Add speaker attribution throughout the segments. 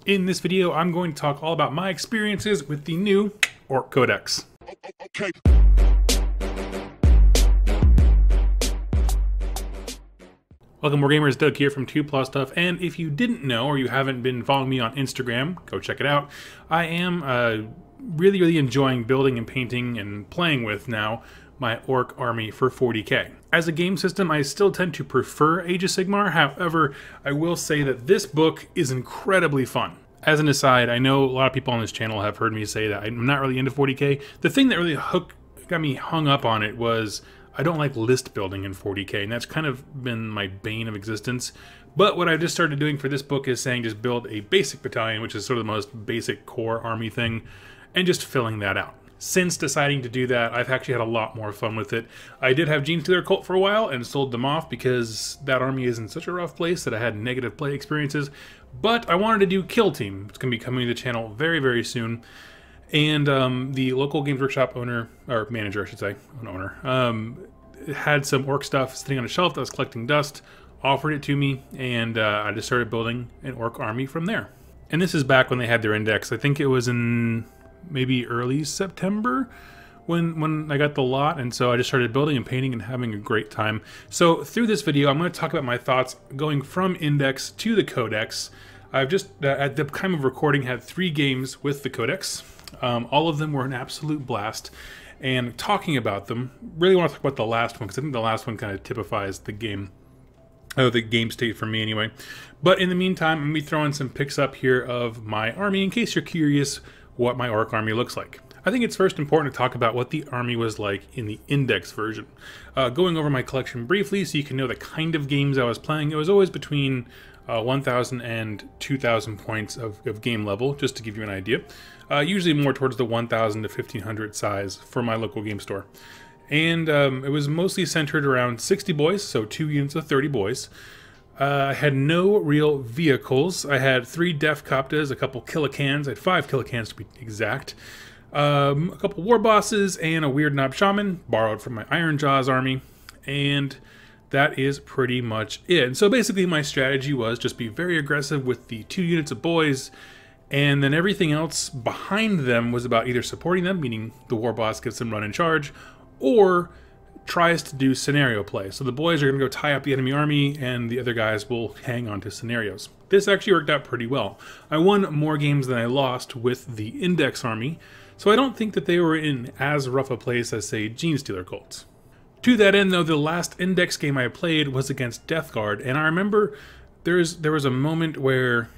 Speaker 1: In this video, I'm going to talk all about my experiences with the new Ork Codex.
Speaker 2: Okay.
Speaker 1: Welcome, Wargamers. Doug here from 2+ Stuff, and if you didn't know or you haven't been following me on Instagram, go check it out. I am really enjoying building and painting and playing with now my Ork army for 40k. As a game system, I still tend to prefer Age of Sigmar. However, I will say that this book is incredibly fun. As an aside, I know a lot of people on this channel have heard me say that I'm not really into 40k. The thing that really got me hung up on it was I don't like list building in 40k, and that's kind of been my bane of existence. But what I just started doing for this book is saying just build a basic battalion, which is sort of the most basic core army thing, and just filling that out. Since deciding to do that, I've actually had a lot more fun with it. I did have Gene Stealer Cult for a while and sold them off because that army is in such a rough place that I had negative play experiences. But I wanted to do Kill Team. It's going to be coming to the channel very soon. And the local Games Workshop owner, or manager I should say, an owner, had some Ork stuff sitting on a shelf that was collecting dust, offered it to me, and I just started building an Ork army from there. And this is back when they had their index. I think it was in maybe early September when I got the lot, and so I just started building and painting and having a great time. So through this video, I'm going to talk about my thoughts going from index to the Codex. I've just, at the time of recording, had 3 games with the Codex. All of them were an absolute blast, and talking about them, really want to talk about the last one, because I think the last one kind of typifies the game state for me anyway. But in the meantime, I'm going to be throwing some pics up here of my army in case you're curious what my Ork army looks like. I think it's first important to talk about what the army was like in the index version. Going over my collection briefly so you can know the kind of games I was playing, it was always between 1,000 and 2,000 points of game level, just to give you an idea. Usually more towards the 1,000 to 1,500 size for my local game store. And it was mostly centered around 60 boys, so 2 units of 30 boys. I had no real vehicles. I had 3 Def Coptas, a couple Killicans, I had 5 Killicans to be exact, a couple War Bosses, and a Weird Knob Shaman, borrowed from my Iron Jaws army, and that is pretty much it. And so basically my strategy was just be very aggressive with the 2 units of boys, and then everything else behind them was about either supporting them, meaning the War Boss gets them run and charge, or tries to do scenario play. So the boys are going to go tie up the enemy army, and the other guys will hang on to scenarios. This actually worked out pretty well. I won more games than I lost with the Index army, so I don't think that they were in as rough a place as, say, Gene Stealer Cults. To that end, though, the last Index game I played was against Death Guard, and I remember there was a moment where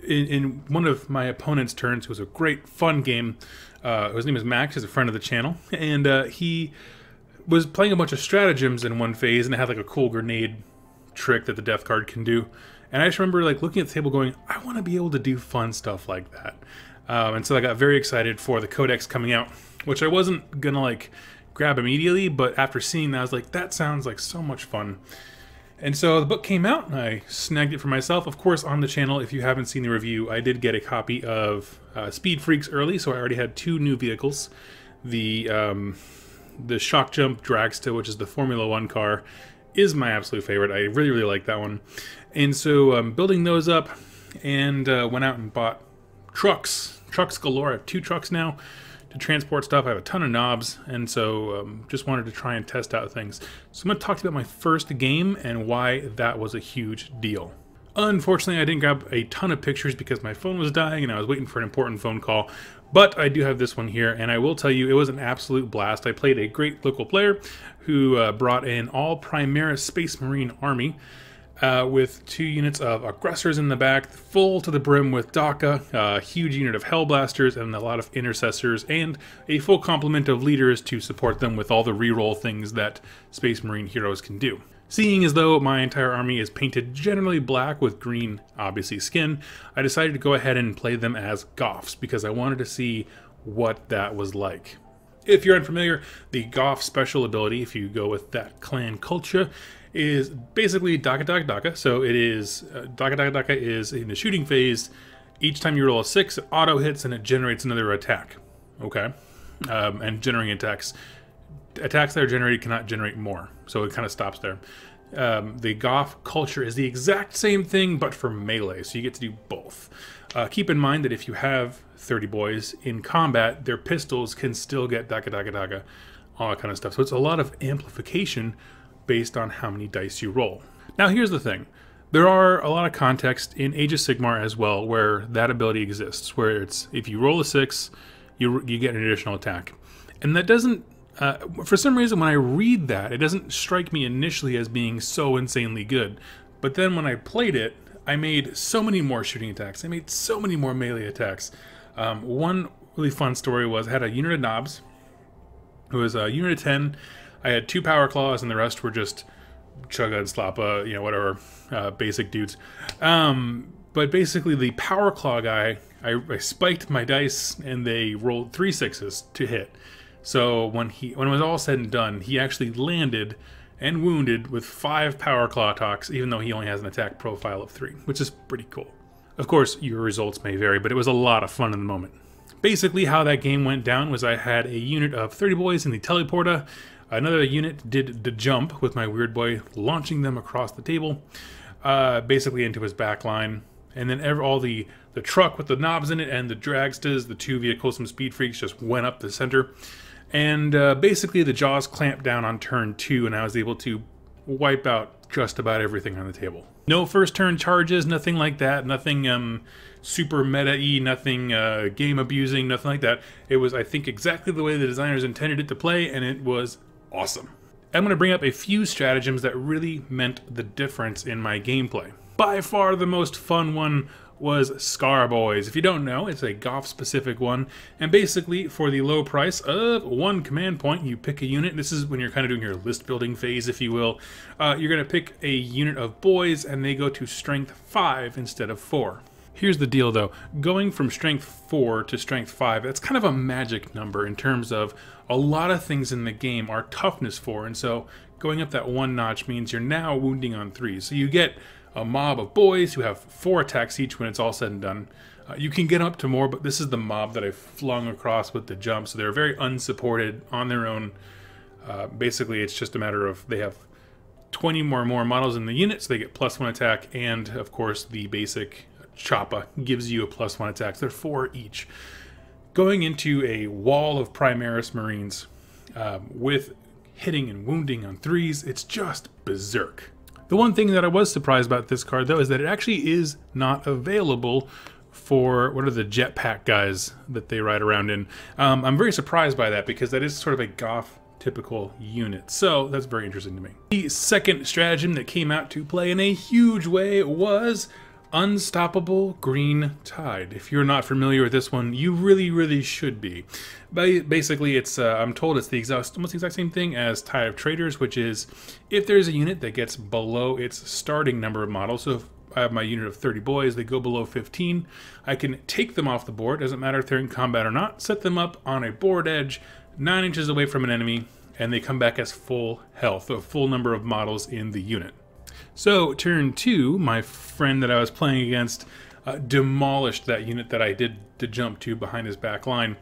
Speaker 1: in one of my opponent's turns, it was a great, fun game. His name is Max, he's a friend of the channel, and he was playing a bunch of stratagems in one phase, and it had like a cool grenade trick that the Death Guard can do. And I just remember like looking at the table going, I want to be able to do fun stuff like that. And so I got very excited for the Codex coming out, which I wasn't gonna like grab immediately, but after seeing that, I was like, that sounds like so much fun. And so the book came out, and I snagged it for myself. Of course, on the channel, if you haven't seen the review, I did get a copy of Speed Freaks early, so I already had 2 new vehicles. The Shock Jump Dragster, which is the Formula 1 car, is my absolute favorite. I really like that one. And so building those up, and went out and bought trucks. Trucks galore. I have 2 trucks now to transport stuff. I have a ton of knobs, and so just wanted to try and test out things. So I'm going to talk to you about my first game and why that was a huge deal. Unfortunately, I didn't grab a ton of pictures because my phone was dying and I was waiting for an important phone call, but I do have this one here, and I will tell you it was an absolute blast. I played a great local player who brought in all Primaris Space Marine army with 2 units of aggressors in the back, full to the brim with DACA, a huge unit of Hellblasters, and a lot of intercessors, and a full complement of leaders to support them with all the reroll things that Space Marine heroes can do. Seeing as though my entire army is painted generally black with green, obviously, skin, I decided to go ahead and play them as Goffs because I wanted to see what that was like. If you're unfamiliar, the Goff special ability, if you go with that clan culture, is basically DACA DACA DACA. So it is, DACA DACA DACA is in the shooting phase. Each time you roll a 6, it auto hits and it generates another attack. Okay? And generating attacks that are generated cannot generate more, so it kind of stops there. The Goff culture is the exact same thing, but for melee, so you get to do both. Keep in mind that if you have 30 boys in combat, their pistols can still get daga daga daga, all that kind of stuff. So it's a lot of amplification based on how many dice you roll. Now here's the thing. There are a lot of context in Age of Sigmar as well where that ability exists, where it's if you roll a 6, you get an additional attack. And that doesn't, for some reason when I read that, it doesn't strike me initially as being so insanely good. But then when I played it, I made so many more shooting attacks. I made so many more melee attacks. One really fun story was I had a unit of knobs. It was a unit of 10. I had 2 power claws and the rest were just chugga and slappa, you know, whatever, basic dudes. But basically the power claw guy, I spiked my dice and they rolled 3 6s to hit. So when it was all said and done, he actually landed and wounded with 5 power claw attacks, even though he only has an attack profile of 3, which is pretty cool. Of course, your results may vary, but it was a lot of fun in the moment. Basically, how that game went down was I had a unit of 30 boys in the teleporter. Another unit did the jump with my weird boy, launching them across the table, basically into his back line. And then all the truck with the knobs in it and the dragsters, the 2 vehicles, some speed freaks, just went up the center. And basically the jaws clamped down on turn 2 and I was able to wipe out just about everything on the table. No first turn charges, nothing like that, nothing super meta-y, nothing game abusing, nothing like that. It was, I think, exactly the way the designers intended it to play, and it was awesome. I'm going to bring up a few stratagems that really meant the difference in my gameplay. By far the most fun one was Scar Boys. If you don't know, it's a Goff specific one, and basically for the low price of 1 command point, you pick a unit. This is when you're kind of doing your list building phase, if you will. You're going to pick a unit of boys and they go to strength 5 instead of 4. Here's the deal though, going from strength 4 to strength 5, that's kind of a magic number in terms of a lot of things in the game are toughness 4, and so going up that 1 notch means you're now wounding on 3. So you get a mob of boys who have 4 attacks each when it's all said and done. You can get up to more, but this is the mob that I flung across with the jump, so they're very unsupported on their own. Basically, it's just a matter of they have 20 more models in the unit, so they get +1 attack, and of course the basic Choppa gives you a +1 attack. So they're 4 each. Going into a wall of Primaris Marines with hitting and wounding on 3s, it's just berserk. The one thing that I was surprised about this card, though, is that it actually is not available for, what are the jetpack guys that they ride around in. I'm very surprised by that because that is sort of a Goff typical unit. So that's very interesting to me. The second stratagem that came out to play in a huge way was Unstoppable Green Tide. If you're not familiar with this one, you really should be. Basically, it's I'm told it's almost the exact same thing as Tide of Traitors, which is if there's a unit that gets below its starting number of models. So if I have my unit of 30 boys, they go below 15, I can take them off the board, doesn't matter if they're in combat or not, set them up on a board edge 9 inches away from an enemy, and they come back as full health, a full number of models in the unit. So turn 2, my friend that I was playing against demolished that unit that I did to jump to behind his back line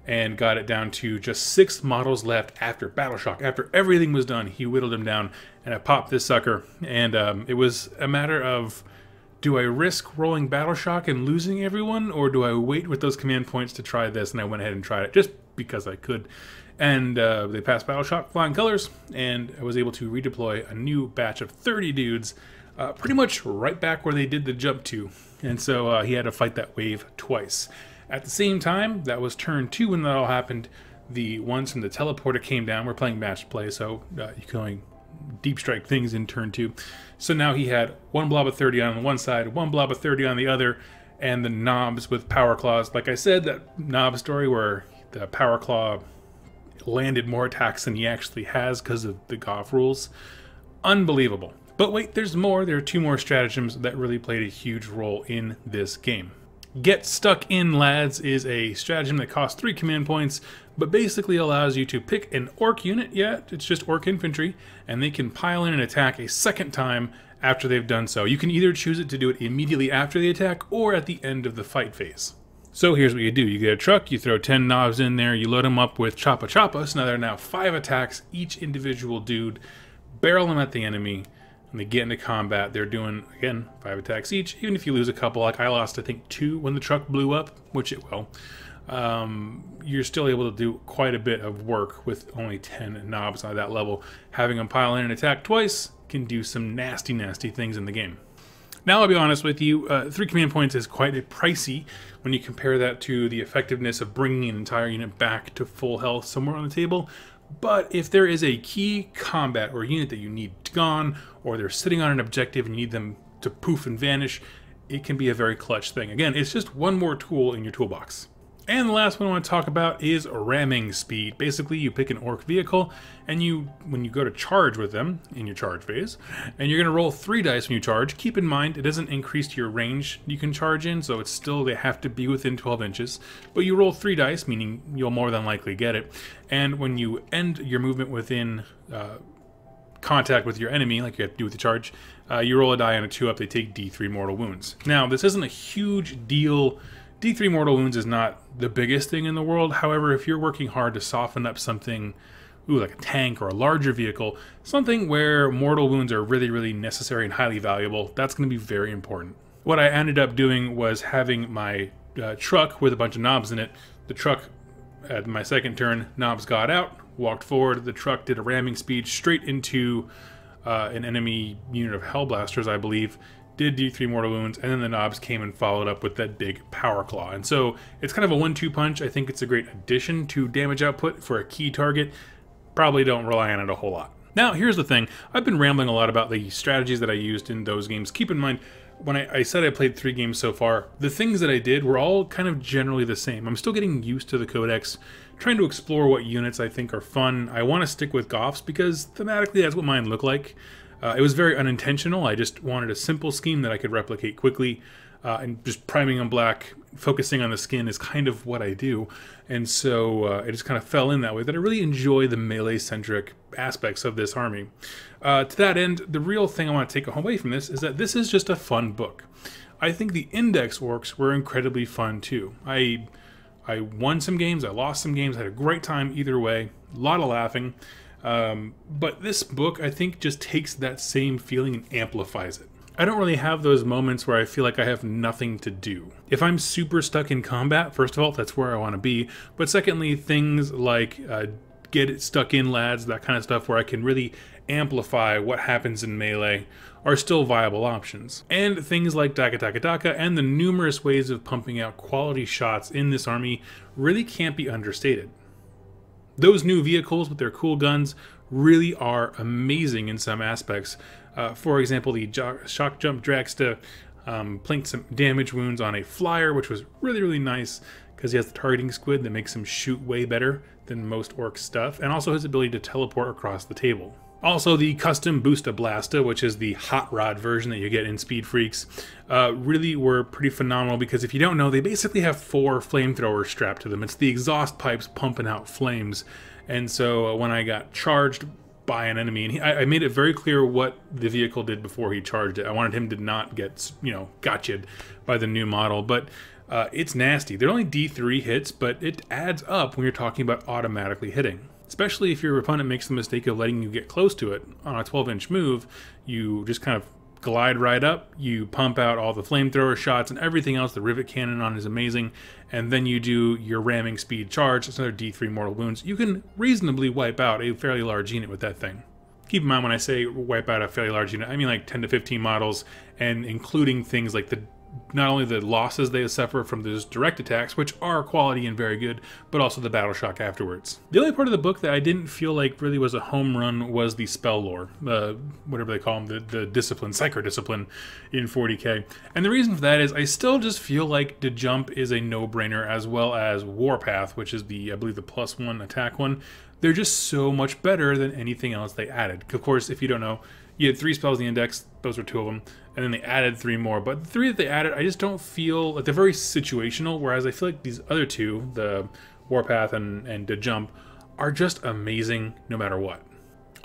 Speaker 1: and got it down to just 6 models left after Battle Shock. After everything was done, he whittled him down, and I popped this sucker. And it was a matter of, do I risk rolling Battle Shock and losing everyone, or do I wait with those command points to try this? And I went ahead and tried it just because I could. And they passed Battle Shock, flying colors, and I was able to redeploy a new batch of 30 dudes pretty much right back where they did the jump to. And so he had to fight that wave twice. At the same time, that was turn 2 when that all happened. The ones from the teleporter came down. We're playing match play, so you can only deep strike things in turn 2. So now he had 1 blob of 30 on one side, 1 blob of 30 on the other, and the knobs with power claws. Like I said, that knob story where the power claw landed more attacks than he actually has because of the Goff rules. Unbelievable. But wait, there's more. There are 2 more stratagems that really played a huge role in this game. Get Stuck In, lads, is a stratagem that costs 3 command points, but basically allows you to pick an orc unit. Yeah, it's just orc infantry, and they can pile in and attack a second time after they've done so. You can either choose it to do it immediately after the attack or at the end of the fight phase. So here's what you do. You get a truck, you throw 10 knobs in there, you load them up with Choppa Choppa, so now there are now 5 attacks, each individual dude, barrel them at the enemy, when they get into combat, they're doing, again, 5 attacks each. Even if you lose a couple, like I lost, I think, 2 when the truck blew up, which it will. You're still able to do quite a bit of work with only 10 knobs on that level. Having them pile in and attack twice can do some nasty, nasty things in the game. Now, I'll be honest with you, 3 command points is quite a pricey when you compare that to the effectiveness of bringing an entire unit back to full health somewhere on the table. But if there is a key combat or unit that you need gone, or they're sitting on an objective and you need them to poof and vanish, it can be a very clutch thing. Again, it's just one more tool in your toolbox. And the last one I want to talk about is ramming speed. Basically, you pick an orc vehicle, and when you go to charge with them in your charge phase, and you're going to roll 3 dice when you charge. Keep in mind, it doesn't increase your range you can charge in, so it's still, they have to be within 12 inches. But you roll 3 dice, meaning you'll more than likely get it. And when you end your movement within contact with your enemy, like you have to do with the charge, you roll a die on a 2-up, they take D3 mortal wounds. Now, this isn't a huge deal. D3 mortal wounds is not the biggest thing in the world. However, if you're working hard to soften up something, like a tank or a larger vehicle, something where mortal wounds are really, really necessary and highly valuable, that's going to be very important. What I ended up doing was having my truck with a bunch of knobs in it. The truck, at my second turn, knobs got out, walked forward. The truck did a ramming speed straight into an enemy unit of Hellblasters, I believe. Did D3 mortal wounds, and then the knobs came and followed up with that big power claw. And so it's kind of a 1-2 punch. I think it's a great addition to damage output for a key target. Probably don't rely on it a whole lot. Now, here's the thing. I've been rambling a lot about the strategies that I used in those games. Keep in mind, when I said I played 3 games so far, the things that I did were all kind of generally the same. I'm still getting used to the Codex, trying to explore what units I think are fun. I want to stick with Goffs because thematically that's what mine look like. It was very unintentional. I just wanted a simple scheme that I could replicate quickly, and just priming on black, focusing on the skin is kind of what I do. And so it just kind of fell in that way, that I really enjoy the melee-centric aspects of this army. To that end, the real thing I want to take away from this is that this is just a fun book. I think the Index Orks were incredibly fun too. I won some games, I lost some games, I had a great time either way, a lot of laughing. But this book, I think, just takes that same feeling and amplifies it. I don't really have those moments where I feel like I have nothing to do. If I'm super stuck in combat, first of all, that's where I want to be. But secondly, things like get it stuck in, lads, that kind of stuff where I can really amplify what happens in melee are still viable options. And things like Daka Daka Daka and the numerous ways of pumping out quality shots in this army really can't be understated. Those new vehicles with their cool guns really are amazing in some aspects. For example, the Shock Jump Dragsta plinked some damage wounds on a flyer, which was really, really nice because he has the targeting squid that makes him shoot way better than most orc stuff, and also his ability to teleport across the table. Also, the custom Boosta Blasta, which is the hot rod version that you get in Speed Freaks, really were pretty phenomenal because if you don't know, they basically have 4 flamethrowers strapped to them. It's the exhaust pipes pumping out flames. And so when I got charged by an enemy, and I made it very clear what the vehicle did before he charged it. I wanted him to not get, gotcha'd by the new model, but it's nasty. They're only D3 hits, but it adds up when you're talking about automatically hitting. Especially if your opponent makes the mistake of letting you get close to it. On a 12-inch move, you just kind of glide right up, you pump out all the flamethrower shots and everything else. The rivet cannon on is amazing. And then you do your ramming speed charge. It's another D3 mortal wounds. You can reasonably wipe out a fairly large unit with that thing. Keep in mind when I say wipe out a fairly large unit, I mean like 10 to 15 models, and including things like not only the losses they suffer from those direct attacks, which are quality and very good, but also the battle shock afterwards. The only part of the book that I didn't feel like really was a home run was the spell lore, whatever they call them, the discipline, psycho-discipline in 40k. And the reason for that is I still just feel like the jump is a no-brainer, as well as Warpath, which is I believe the +1 attack one. They're just so much better than anything else they added. Of course, if you don't know, you had 3 spells in the index, those were 2 of them, and then they added 3 more. But the 3 that they added, I just don't feel like they're very situational, whereas I feel like these other 2, the Warpath and the Jump, are just amazing no matter what.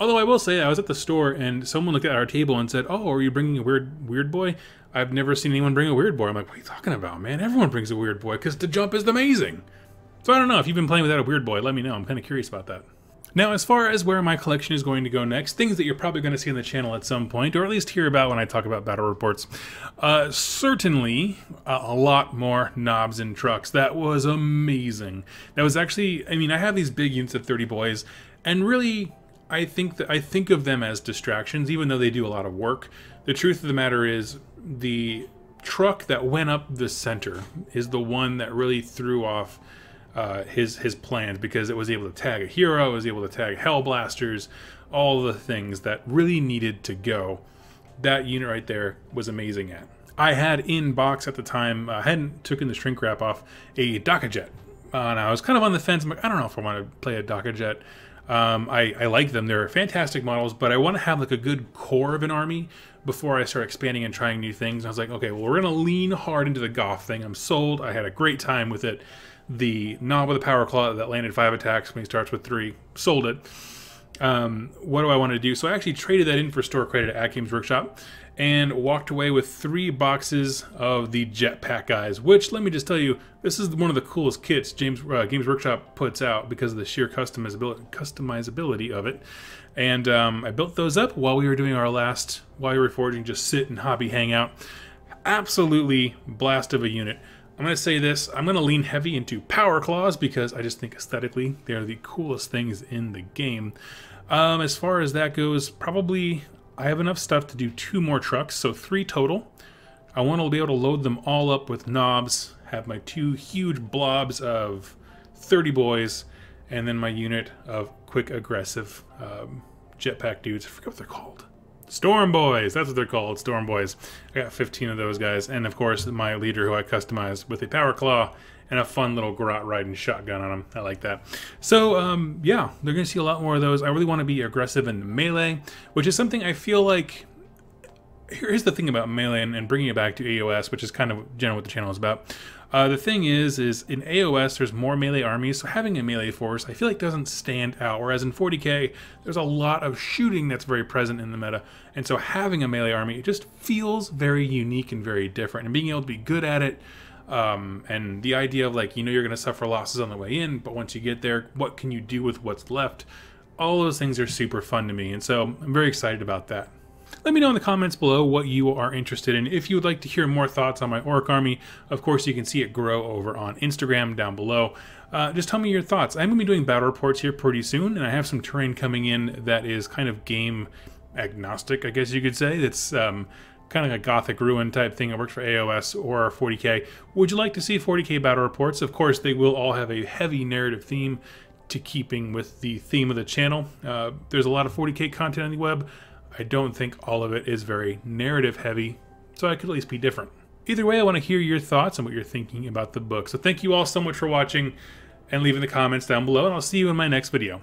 Speaker 1: Although I will say, I was at the store and someone looked at our table and said, "Oh, are you bringing a weird boy?" I've never seen anyone bring a weird boy. I'm like, what are you talking about, man? Everyone brings a weird boy because the Jump is amazing. So I don't know, if you've been playing without a weird boy, let me know. I'm kind of curious about that. Now, as far as where my collection is going to go next, things that you're probably going to see on the channel at some point, or at least hear about when I talk about battle reports, certainly a lot more knobs and trucks. That was amazing. That was actually, I mean, I have these big units of 30 boys, and really, I think of them as distractions, even though they do a lot of work. The truth of the matter is, the truck that went up the center is the one that really threw off his plans, because it was able to tag a hero, it was able to tag Hellblasters, all the things that really needed to go. That unit right there was amazing at. I had in box at the time, I hadn't taken the shrink wrap off, a Dakajet. And I was kind of on the fence. I'm like, I don't know if I want to play a Dakajet. I like them. They're fantastic models, but I want to have like a good core of an army before I start expanding and trying new things. And I was like, okay, well, we're going to lean hard into the Goff thing. I'm sold. I had a great time with it. The knob with a power claw that landed 5 attacks when he starts with 3. Sold it. What do I want to do? So I actually traded that in for store credit at Games Workshop and walked away with 3 boxes of the jetpack guys, which, let me just tell you, this is one of the coolest kits Games Workshop puts out because of the sheer customizability of it. And I built those up while we were doing our last, while we were forging, just sit and hobby hangout. Absolutely blast of a unit. I'm going to say this, I'm going to lean heavy into power claws because I just think aesthetically they're the coolest things in the game. As far as that goes, probably I have enough stuff to do 2 more trucks, so 3 total. I want to be able to load them all up with knobs, have my 2 huge blobs of 30 boys, and then my unit of quick aggressive jetpack dudes. I forget what they're called. Storm Boys, that's what they're called, Storm Boys. I got 15 of those guys, and of course my leader who I customized with a power claw and a fun little garrote riding shotgun on him. I like that. So yeah, they're gonna see a lot more of those. I really want to be aggressive in melee, which is something I feel like, here's the thing about melee and bringing it back to AOS, which is kind of generally what the channel is about. The thing is in AOS there's more melee armies, so having a melee force I feel like doesn't stand out, whereas in 40k there's a lot of shooting that's very present in the meta, and so having a melee army, it just feels very unique and very different, and being able to be good at it, and the idea of, like, you know, you're going to suffer losses on the way in, but once you get there, what can you do with what's left? All those things are super fun to me, and so I'm very excited about that. Let me know in the comments below what you are interested in. If you would like to hear more thoughts on my Orc army, of course you can see it grow over on Instagram down below. Just tell me your thoughts. I'm going to be doing battle reports here pretty soon, and I have some terrain coming in that is kind of game agnostic, I guess you could say. That's kind of like a Gothic ruin type thing that works for AOS or 40k. Would you like to see 40k battle reports? Of course, they will all have a heavy narrative theme to keeping with the theme of the channel. There's a lot of 40k content on the web. I don't think all of it is very narrative heavy, so I could at least be different. Either way, I want to hear your thoughts on what you're thinking about the book. So thank you all so much for watching, and leave in the comments down below, and I'll see you in my next video.